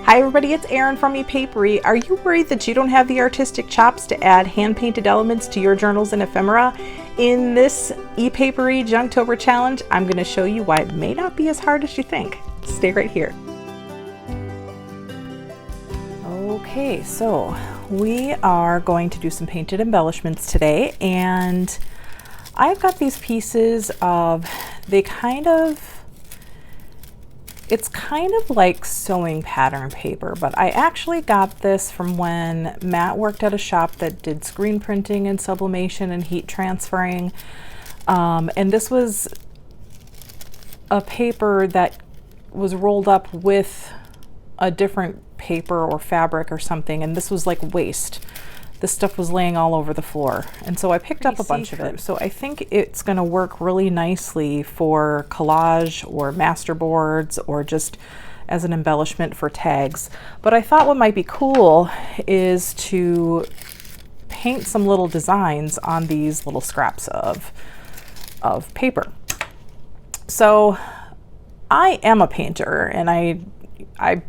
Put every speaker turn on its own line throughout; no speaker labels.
Hi everybody, it's Erin from ePapery. Are you worried that you don't have the artistic chops to add hand-painted elements to your journals and ephemera? In this ePapery Junktober challenge, I'm going to show you why it may not be as hard as you think. Stay right here. Okay, so we are going to do some painted embellishments today, and I've got these pieces of, it's kind of like sewing pattern paper, but I actually got this from when Matt worked at a shop that did screen printing and sublimation and heat transferring. And this was a paper that was rolled up with a different paper or fabric or something, and this was like waste. This stuff was laying all over the floor, and so I picked up a bunch of it. So I think it's going to work really nicely for collage or master boards or just as an embellishment for tags. But I thought what might be cool is to paint some little designs on these little scraps of paper. So I am a painter, and I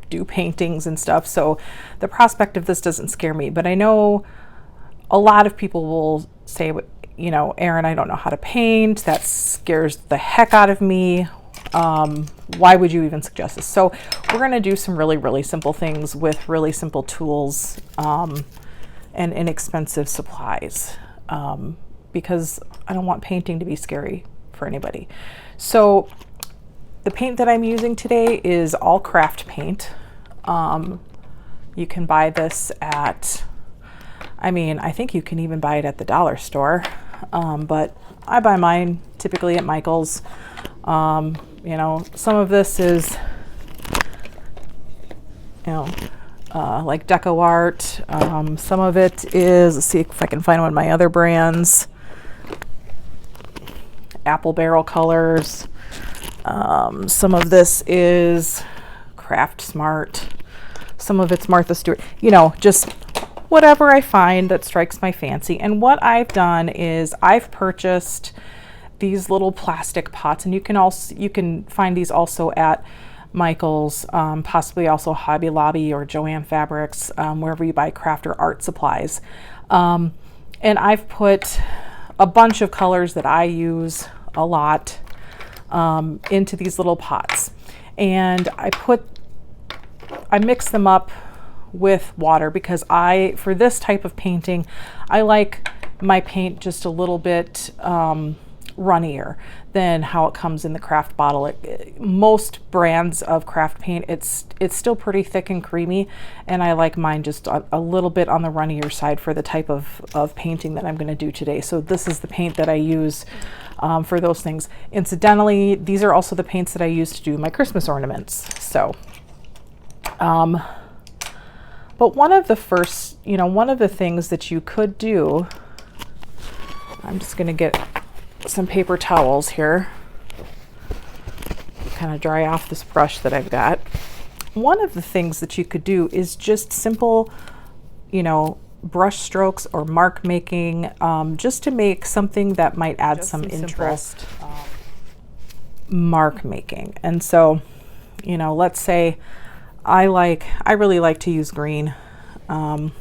do paintings and stuff, so the prospect of this doesn't scare me. But I know a lot of people will say, you know, Erin, I don't know how to paint. That scares the heck out of me. Why would you even suggest this? So we're going to do some really simple things with really simple tools and inexpensive supplies, because I don't want painting to be scary for anybody. So the paint that I'm using today is all craft paint. You can buy this at, I think you can even buy it at the dollar store, but I buy mine typically at Michael's. You know, some of this is, like Deco Art. Some of it is, let's see if I can find one of my other brands. Apple Barrel Colors. Some of this is Craft Smart. Some of it's Martha Stewart. You know, just whatever I find that strikes my fancy. And what I've done is I've purchased these little plastic pots, and you can find these also at Michael's, possibly also Hobby Lobby or Joann Fabrics, wherever you buy craft or art supplies. And I've put a bunch of colors that I use a lot into these little pots, and I mix them up with water because for this type of painting, I like my paint just a little bit runnier than how it comes in the craft bottle. Most brands of craft paint, it's still pretty thick and creamy, and I like mine just a little bit on the runnier side for the type of painting that I'm going to do today. So this is the paint that I use for those things. Incidentally, these are also the paints that I use to do my Christmas ornaments. So but one of the things that you could do, I'm just going to get some paper towels here, kind of dry off this brush that I've got. One of the things that you could do is just simple, brush strokes or mark making, just to make something that might add some interest. Mark making. And so, let's say I really like to use green in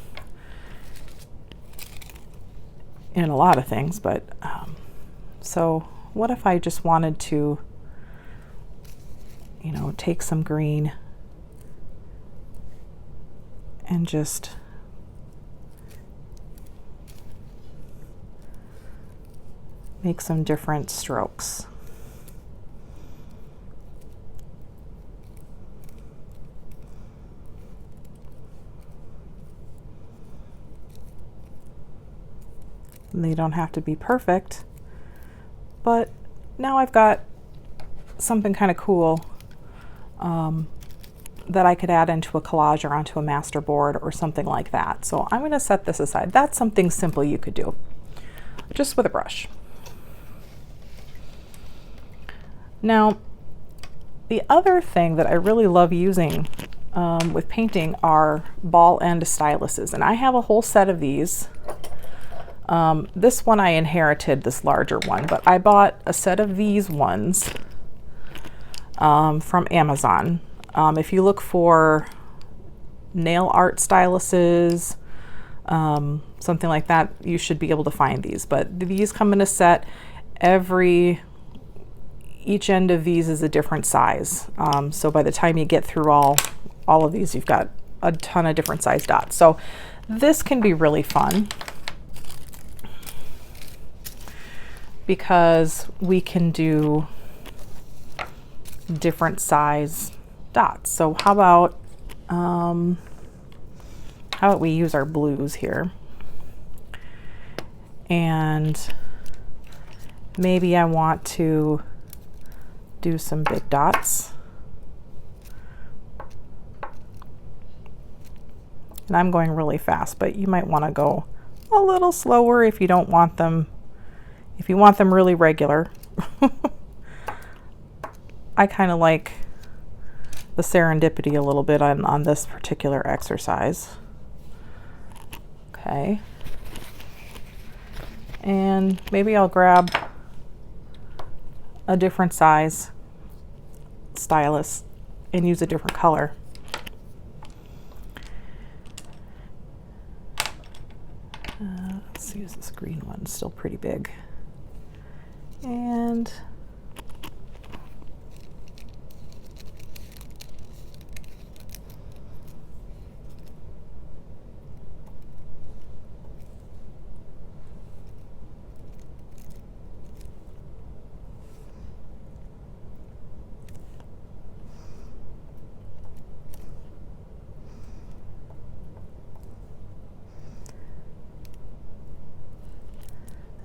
a lot of things, but so what if I just wanted to, take some green and just make some different strokes. They don't have to be perfect, but now I've got something kind of cool that I could add into a collage or onto a master board or something like that. So I'm going to set this aside. That's something simple you could do just with a brush. Now, the other thing that I really love using with painting are ball end styluses, and I have a whole set of these. This one I inherited, this larger one, but I bought a set of these ones from Amazon. If you look for nail art styluses, something like that, you should be able to find these. But these come in a set. Each end of these is a different size. So by the time you get through all of these, you've got a ton of different size dots. So this can be really fun because we can do different size dots. So how about we use our blues here, and maybe I want to do some big dots. And I'm going really fast, but you might want to go a little slower if you don't want them, if you want them really regular. I kind of like the serendipity a little bit on this particular exercise. Okay. And maybe I'll grab a different size stylus and use a different color. Let's use this green one, still pretty big. And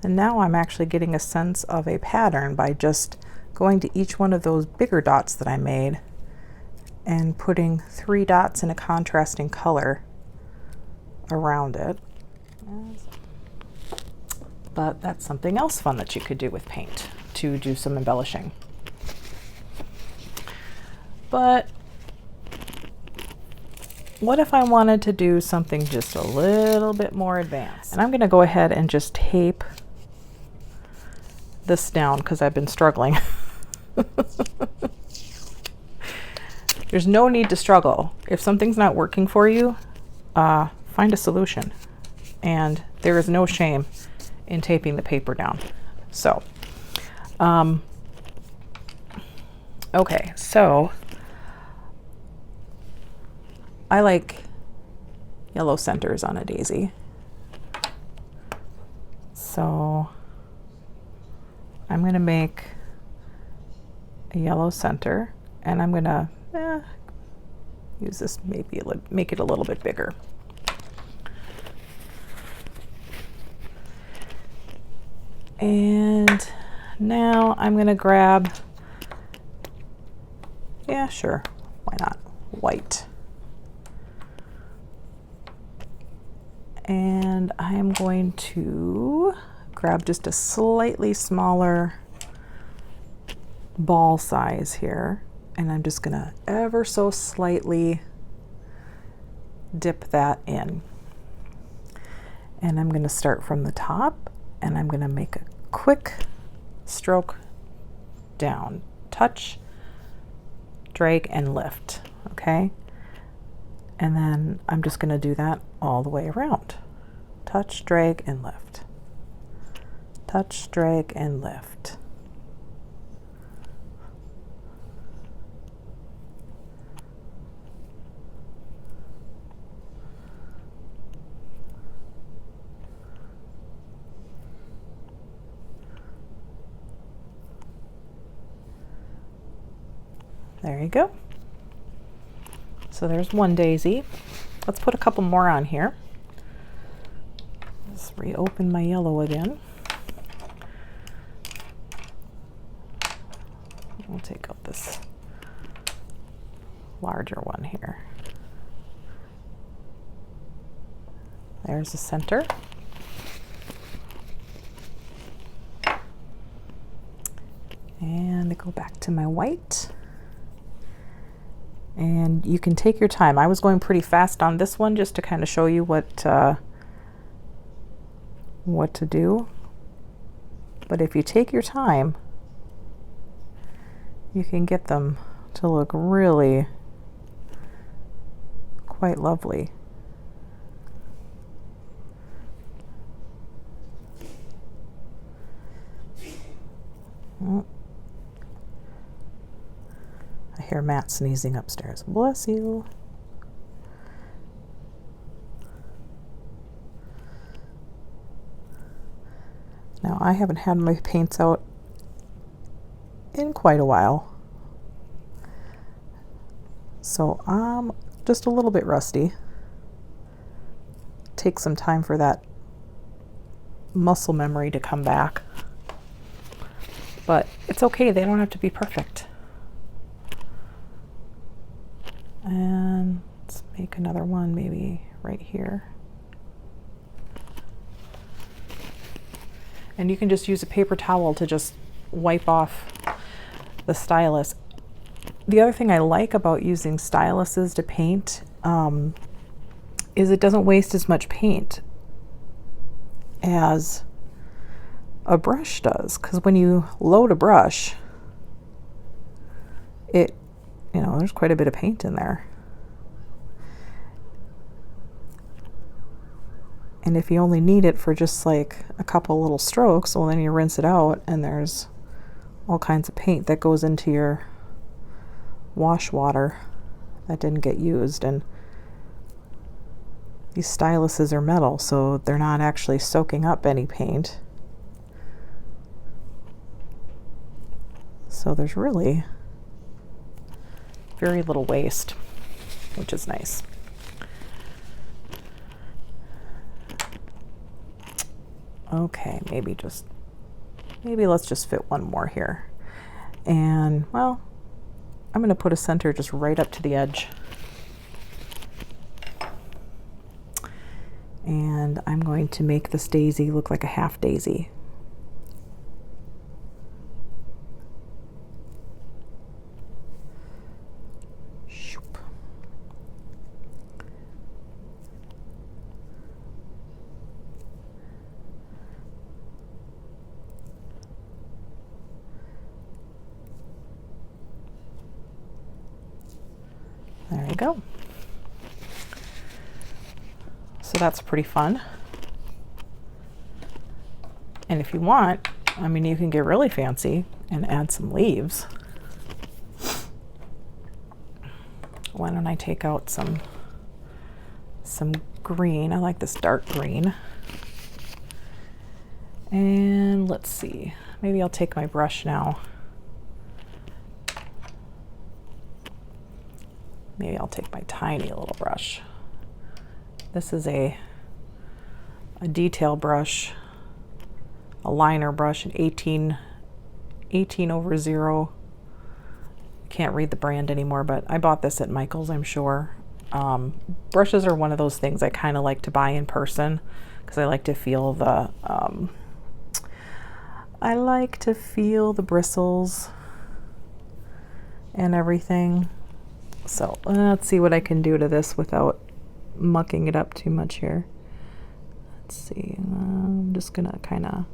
now I'm actually getting a sense of a pattern by just going to each one of those bigger dots that I made and putting 3 dots in a contrasting color around it. But that's something else fun that you could do with paint to do some embellishing. But what if I wanted to do something just a little bit more advanced? And I'm going to go ahead and just tape this down because I've been struggling. There's no need to struggle. If something's not working for you, find a solution. And there is no shame in taping the paper down. So, okay, so I like yellow centers on a daisy. So I'm going to make a yellow center, and I'm going to use this, maybe make it a little bit bigger. And now I'm going to grab, yeah, sure, why not, white. And I am going to grab just a slightly smaller ball size here, and I'm just gonna ever so slightly dip that in. And I'm gonna start from the top, and I'm gonna make a quick stroke down, touch, drag, and lift, okay? And then I'm just gonna do that all the way around. Touch, drag, and lift. Touch, drag, and lift. There you go. So there's one daisy. Let's put a couple more on here. Let's reopen my yellow again. We'll take out this larger one here. There's the center. And I go back to my white. And you can take your time. I was going pretty fast on this one just to kind of show you what to do. But if you take your time, you can get them to look really quite lovely. Oh. I hear Matt sneezing upstairs. Bless you. Now, I haven't had my paints out in quite a while, so I'm just a little bit rusty. Take some time for that muscle memory to come back, but it's okay, they don't have to be perfect. And let's make another one maybe right here. And you can just use a paper towel to just wipe off the stylus. The other thing I like about using styluses to paint is it doesn't waste as much paint as a brush does, because when you load a brush, there's quite a bit of paint in there. And if you only need it for just like a couple little strokes, well, then you rinse it out and there's all kinds of paint that goes into your wash water that didn't get used. And these styluses are metal, so they're not actually soaking up any paint. So there's really very little waste, which is nice. Okay, maybe let's just fit one more here. And well, I'm going to put a center just right up to the edge. And I'm going to make this daisy look like a half daisy. There we go. So that's pretty fun. And if you want, I mean, you can get really fancy and add some leaves. Why don't I take out some green? I like this dark green. And let's see, maybe I'll take my brush now. Maybe I'll take my tiny little brush. This is a detail brush, a liner brush, an 18 over 0. Can't read the brand anymore, but I bought this at Michael's, I'm sure. Brushes are one of those things I kind of like to buy in person because I like to feel the bristles and everything. So let's see what I can do to this without mucking it up too much here. Let's see, I'm just gonna kind of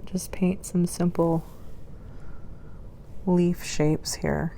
just paint some simple leaf shapes here.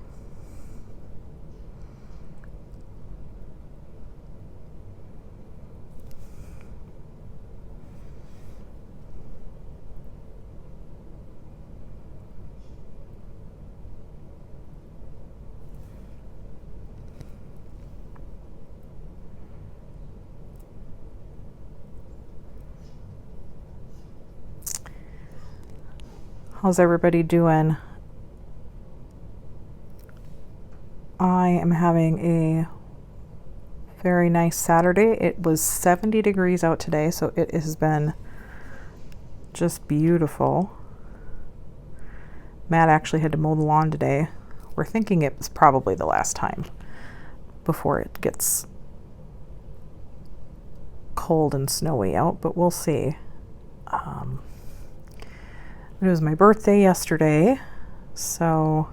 How's everybody doing? I am having a very nice Saturday. It was 70 degrees out today, so it has been just beautiful. Matt actually had to mow the lawn today. We're thinking it was probably the last time before it gets cold and snowy out, but we'll see. It was my birthday yesterday, so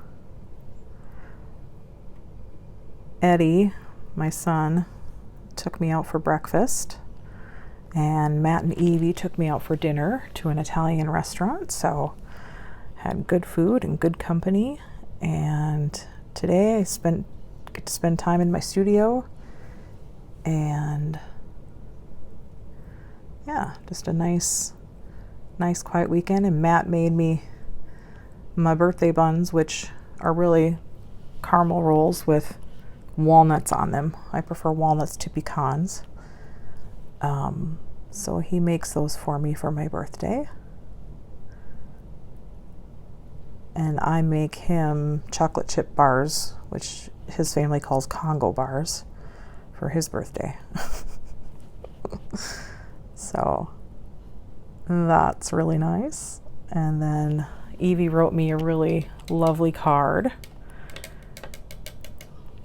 Eddie, my son, took me out for breakfast, and Matt and Evie took me out for dinner to an Italian restaurant, so had good food and good company, and today I get to spend time in my studio, and yeah, just a nice quiet weekend. And Matt made me my birthday buns, which are really caramel rolls with walnuts on them. I prefer walnuts to pecans. So he makes those for me for my birthday. And I make him chocolate chip bars, which his family calls Congo bars, for his birthday. So that's really nice. And then Evie wrote me a really lovely card.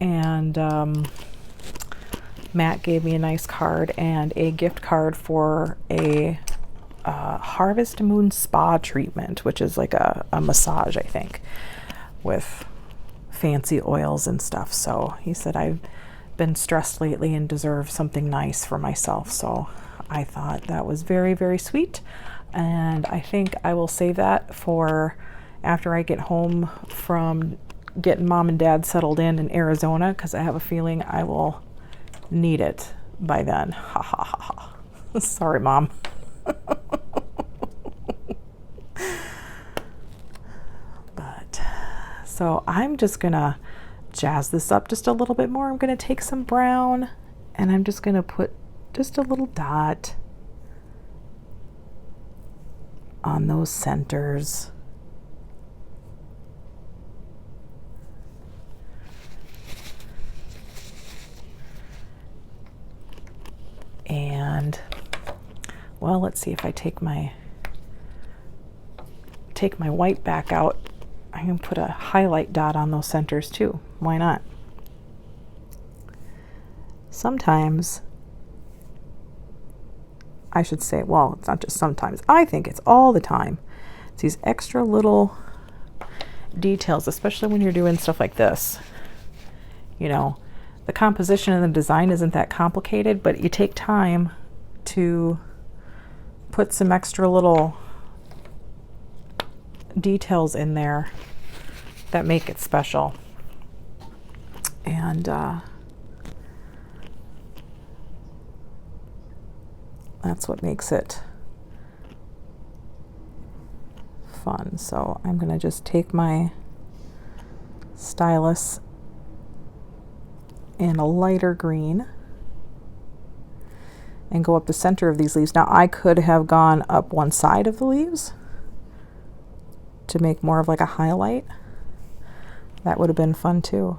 And Matt gave me a nice card and a gift card for a Harvest Moon spa treatment, which is like a massage, I think, with fancy oils and stuff. So he said, I've been stressed lately and deserve something nice for myself. So I thought that was very, very sweet. And I think I will save that for after I get home from getting mom and dad settled in Arizona, because I have a feeling I will need it by then. Ha ha ha ha. Sorry, Mom. But so I'm just gonna jazz this up just a little bit more. I'm gonna take some brown and I'm just gonna put just a little dot on those centers. And well, let's see, if I take my white back out, I can put a highlight dot on those centers too. Why not? Sometimes, I should say, well, it's not just sometimes, I think it's all the time. It's these extra little details, especially when you're doing stuff like this. You know, the composition and the design isn't that complicated, but you take time to put some extra little details in there that make it special. And that's what makes it fun. So I'm going to just take my stylus in a lighter green and go up the center of these leaves. Now I could have gone up one side of the leaves to make more of like a highlight. That would have been fun too.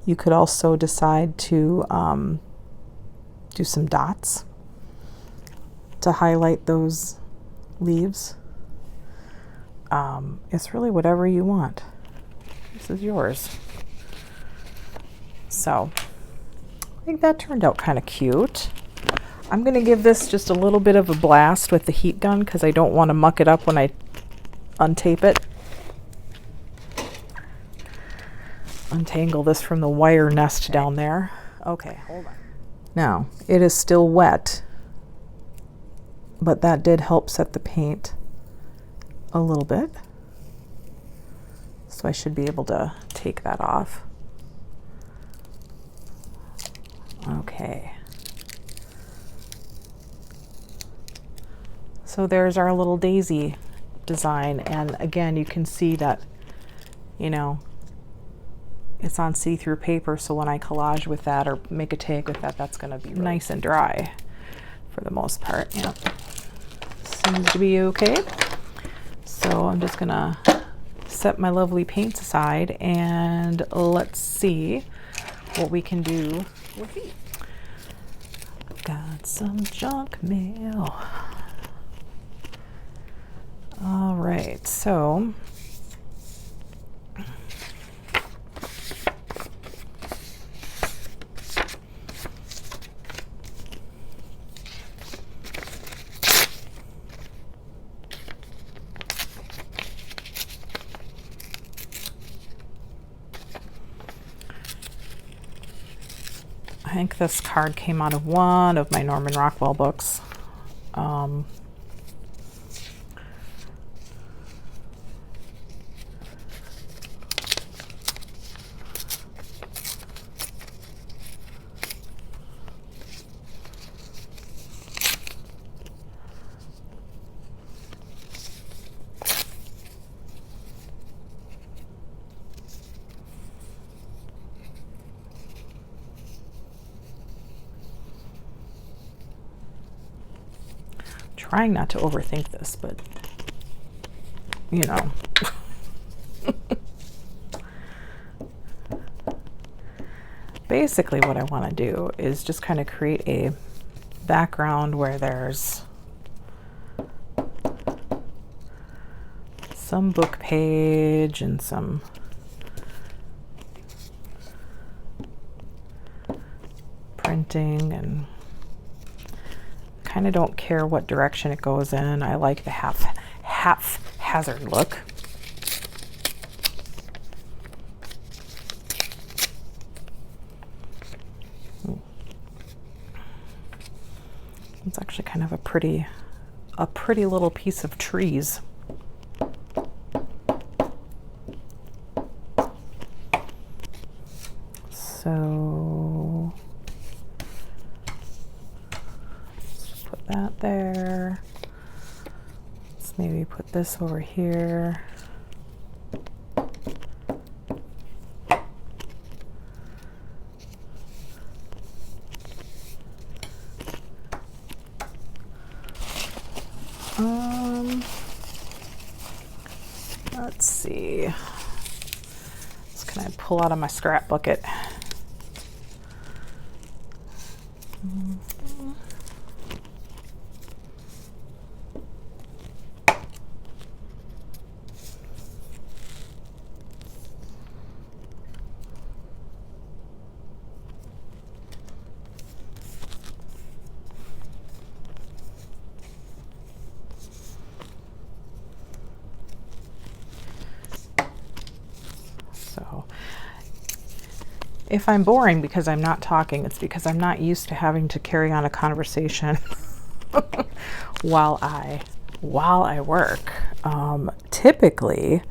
You could also decide to do some dots to highlight those leaves. It's really whatever you want. This is yours. So I think that turned out kind of cute. I'm going to give this just a little bit of a blast with the heat gun because I don't want to muck it up when I untape it. Untangle this from the wire nest down there. Okay, hold on. Now, it is still wet, but that did help set the paint a little bit. So I should be able to take that off. Okay. So there's our little daisy design, and again you can see that, you know, it's on see-through paper, so when I collage with that or make a tag with that, that's going to be nice and dry for the most part. Yeah, seems to be okay. So I'm just gonna set my lovely paints aside and let's see what we can do with these. Got some junk mail. All right, so I think this card came out of one of my Norman Rockwell books. trying not to overthink this, but you know. Basically what I want to do is just kind of create a background where there's some book page and some printing, and kind of don't care what direction it goes in. I like the haphazard look. It's actually kind of a pretty little piece of trees. So let's put that there. Let's maybe put this over here. Let's see. What can I pull out of my scrap bucket? So if I'm boring because I'm not talking, it's because I'm not used to having to carry on a conversation while I work. Typically,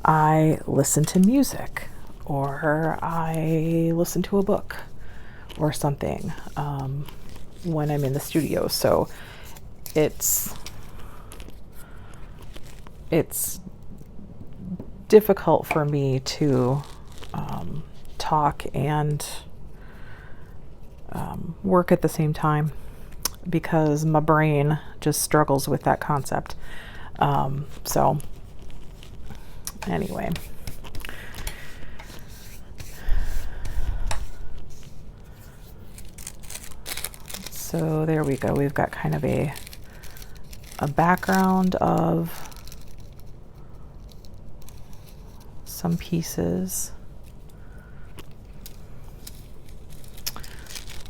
I listen to music or I listen to a book or something when I'm in the studio. So it's difficult for me to talk and work at the same time because my brain just struggles with that concept. So anyway, so there we go. We've got kind of a background of some pieces.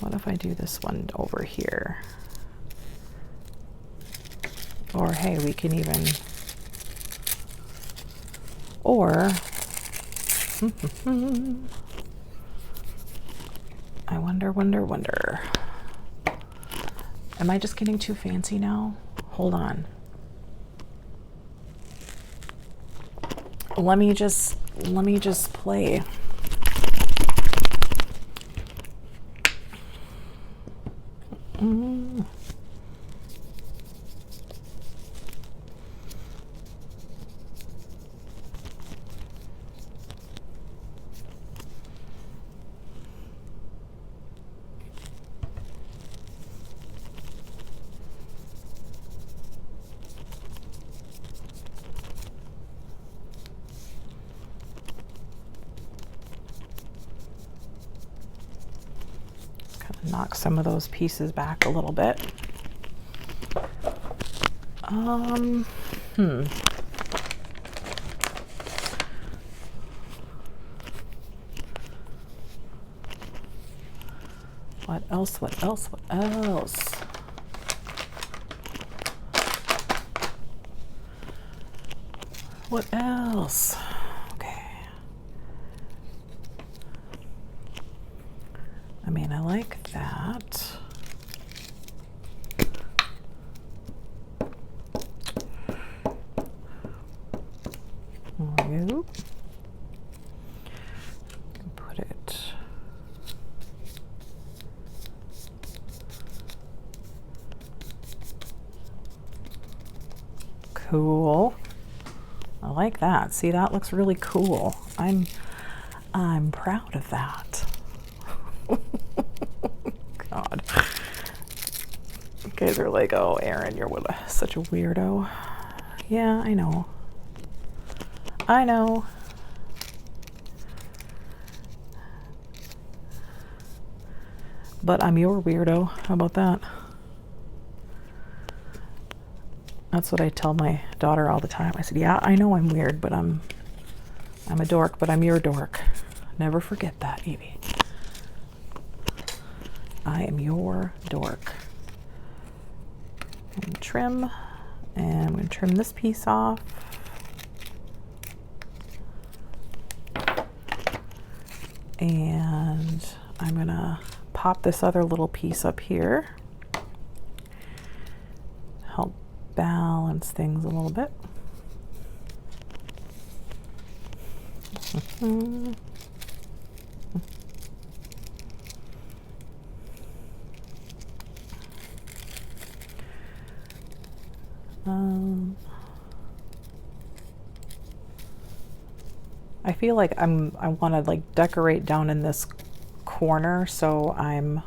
What if I do this one over here? Or hey, we can even, or I wonder. Am I just getting too fancy now? Hold on. Let me just play. Knock some of those pieces back a little bit. What else? What else? Okay. I mean, I like that. There we go. Put it. Cool. I like that. See, that looks really cool. I'm proud of that. God. guys are like, oh, Erin, you're such a weirdo. Yeah, I know. I know. But I'm your weirdo. How about that? That's what I tell my daughter all the time. I said, yeah, I know I'm weird, but I'm a dork, but I'm your dork. Never forget that, Evie. I am your dork. I'm going to trim, and I'm going to trim this piece off. And I'm going to pop this other little piece up here. Help balance things a little bit. I feel like I want to like decorate down in this corner, so I'm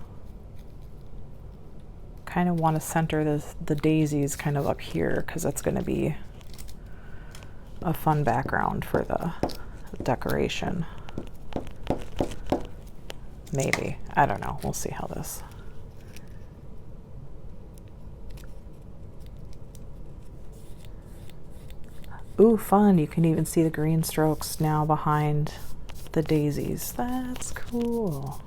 kind of want to center the daisies kind of up here, because that's going to be a fun background for the decoration. Maybe. I don't know. We'll see how this. Ooh, fun. You can even see the green strokes now behind the daisies. That's cool.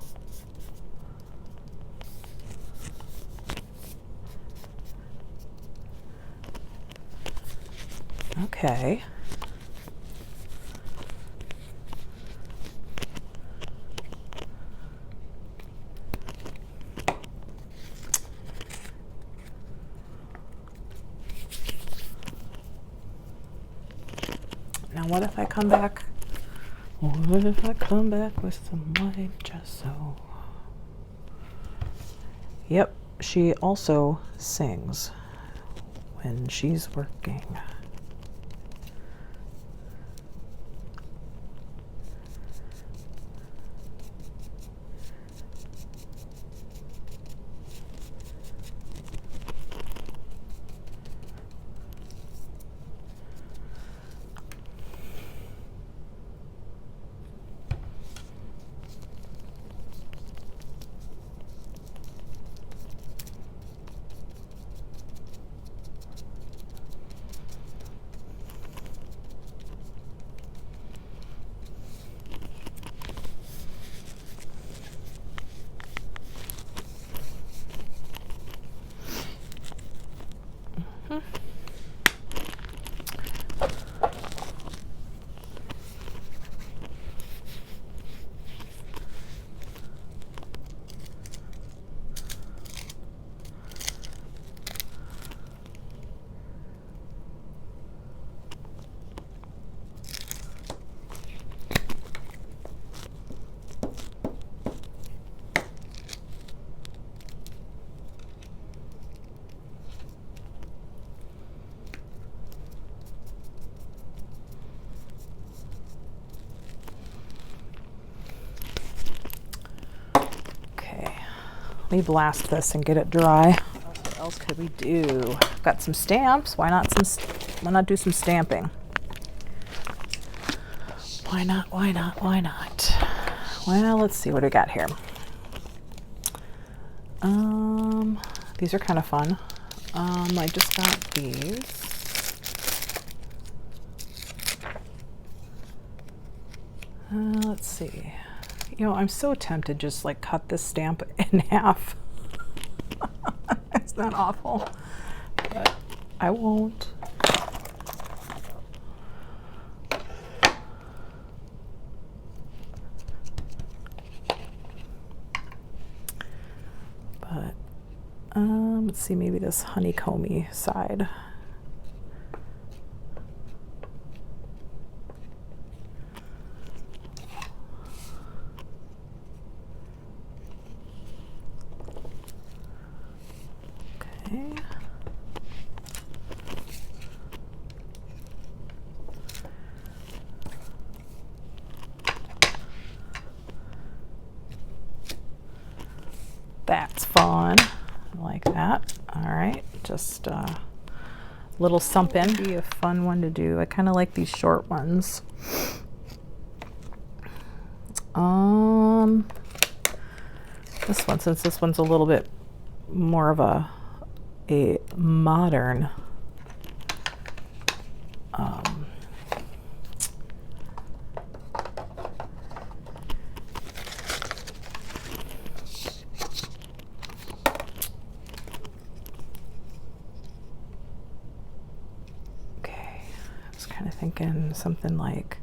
Okay. Now what if I come back? What if I come back with some white gesso? Yep, she also sings when she's working. Let me blast this and get it dry. What else could we do? Got some stamps. Why not do some stamping? Why not? Why not? Why not? Well, let's see what we got here. These are kind of fun. I just got these. Let's see. You know, I'm so tempted to just like cut this stamp in half. It's not awful, but I won't. But let's see, maybe this honeycomby side. That's fun. I like that. All right. Just a little something. Be a fun one to do. I kind of like these short ones. This one, since this one's a little bit more of a modern okay, I was kind of thinking something like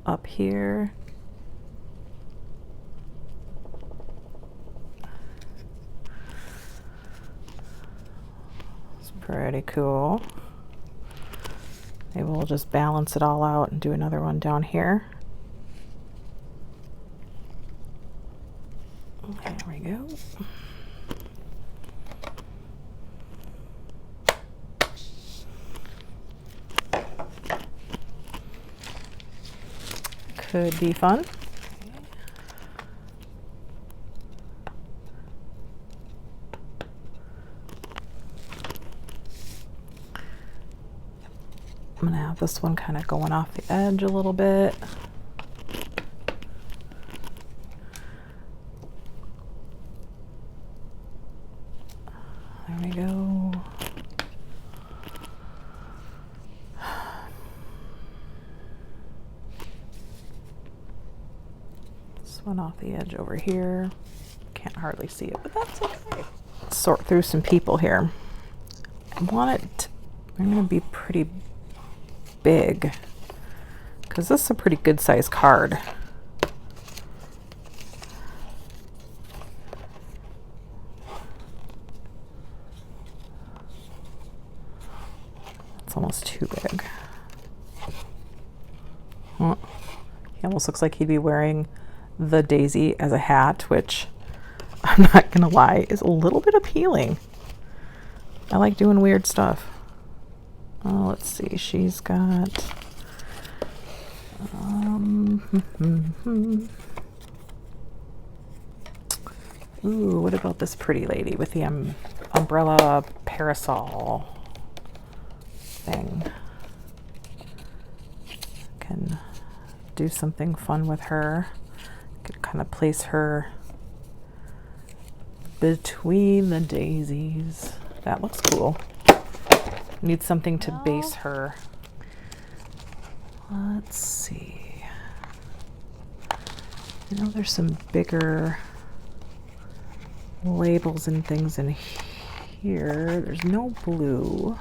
up here. Pretty cool. Maybe we'll just balance it all out and do another one down here. There we go. Could be fun. I'm gonna have this one kind of going off the edge a little bit. There we go. This one off the edge over here. Can't hardly see it, but that's okay. Sort through some people here. I want it to, I'm gonna be pretty big because this is a pretty good size card. It's almost too big. Huh. He almost looks like he'd be wearing the daisy as a hat, which I'm not gonna lie is a little bit appealing. I like doing weird stuff. Oh, let's see, she's got ooh, what about this pretty lady with the umbrella parasol thing? Can do something fun with her. Could kind of place her between the daisies. That looks cool. Need something to base her. Let's see. I know there's some bigger labels and things in here. There's no blue.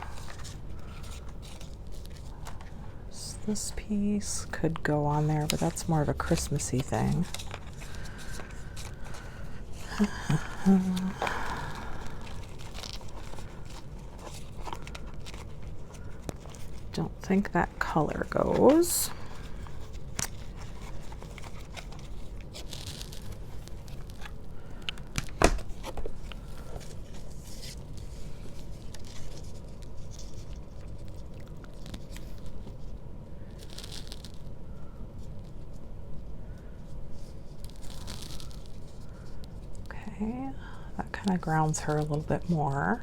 So this piece could go on there, but that's more of a Christmassy thing. Don't think that color goes. Okay, that kind of grounds her a little bit more.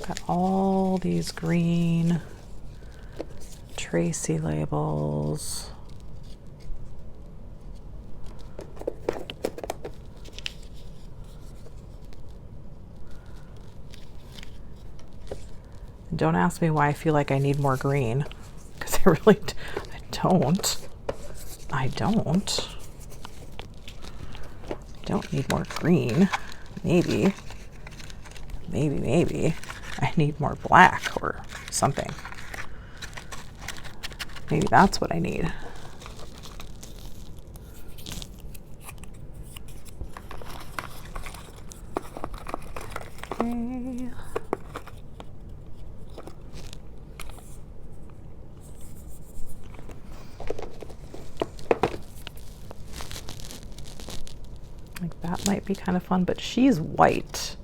Got all these green Tracy labels. Don't ask me why I feel like I need more green, because I really I don't. I don't need more green. Maybe I need more black or something. Maybe that's what I need. Okay. that might be kind of fun, but she's white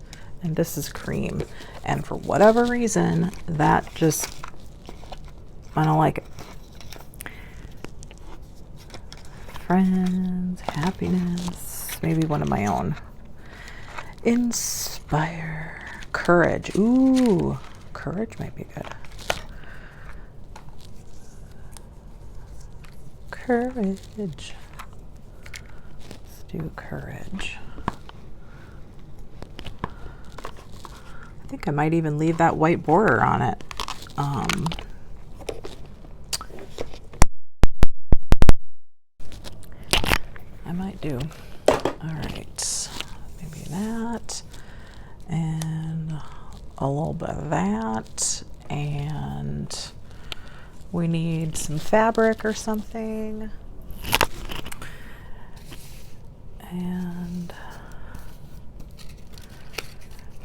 and this is cream. And for whatever reason, that just, I don't like it. Friends, happiness, maybe one of my own. Inspire, courage. Ooh, courage might be good. Courage. Let's do courage. I think I might even leave that white border on it. I might do. All right, maybe that, and a little bit of that, and we need some fabric or something. And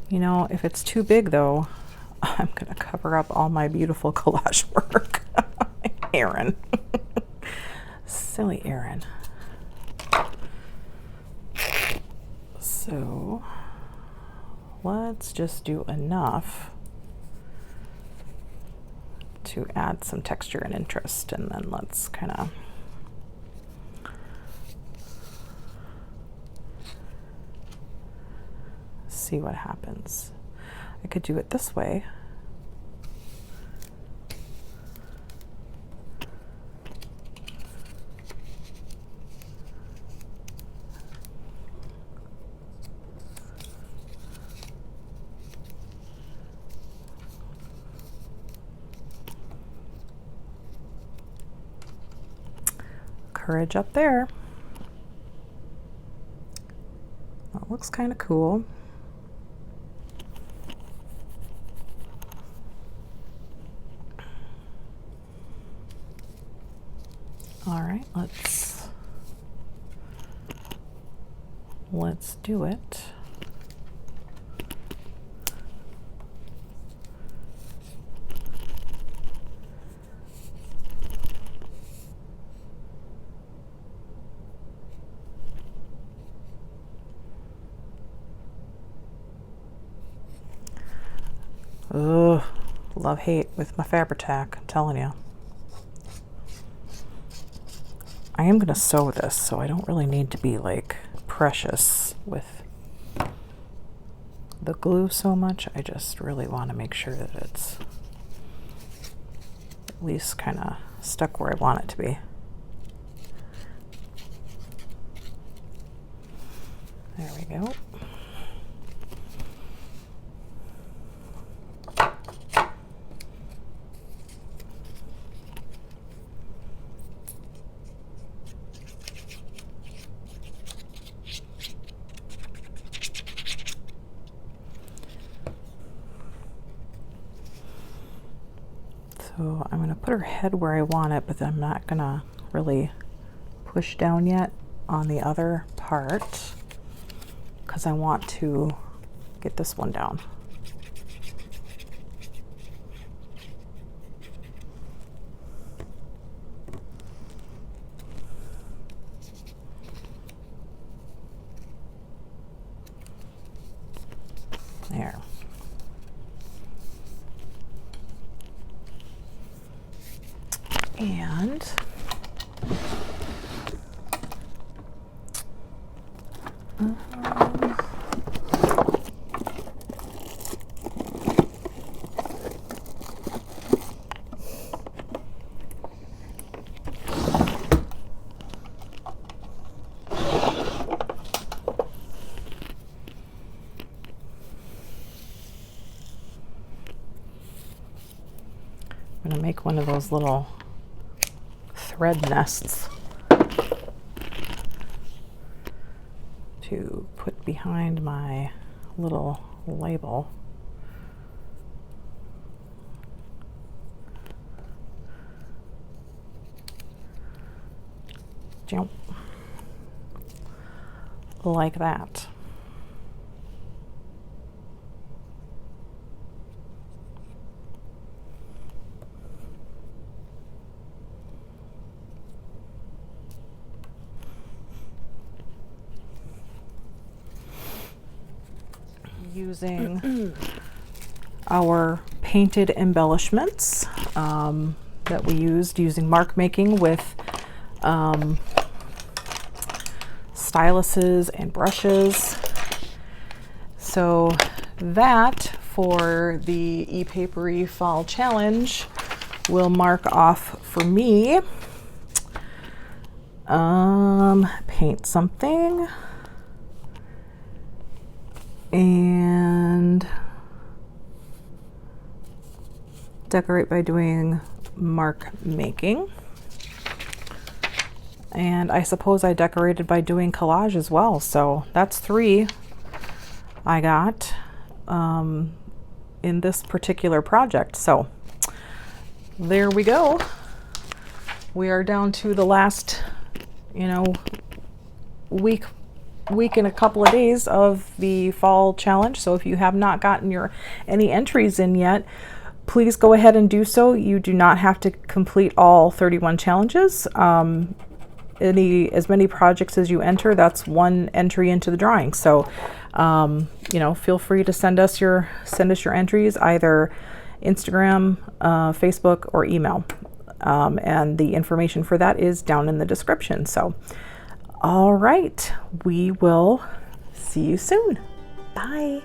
you know, if it's too big though, I'm gonna cover up all my beautiful collage work. Erin. Silly Erin. So let's just do enough to add some texture and interest, and then let's kind of see what happens. I could do it this way. Courage up there. That looks kind of cool. All right, let's do it. Ugh, love hate with my Fabri-Tac, I'm telling you. I am gonna sew this, so I don't really need to be like precious with the glue so much. I just really want to make sure that it's at least kind of stuck where I want it to be. There we go. So I'm going to put her head where I want it, but I'm not going to really push down yet on the other part because I want to get this one down. There. And I'm going to make one of those little thread nests to put behind my little label. Jump. Like that. using our painted embellishments that we used using mark making with styluses and brushes. So that for the ePapery Fall Challenge will mark off for me. Paint something and decorate by doing mark making. And I suppose I decorated by doing collage as well. So that's 3 I got in this particular project. So there we go. We are down to the last, week and a couple of days of the fall challenge. So if you have not gotten any entries in yet, please go ahead and do so. You do not have to complete all 31 challenges. As many projects as you enter, that's 1 entry into the drawing. So feel free to send us your entries, either Instagram, Facebook, or email. And the information for that is down in the description. So all right, we will see you soon. Bye.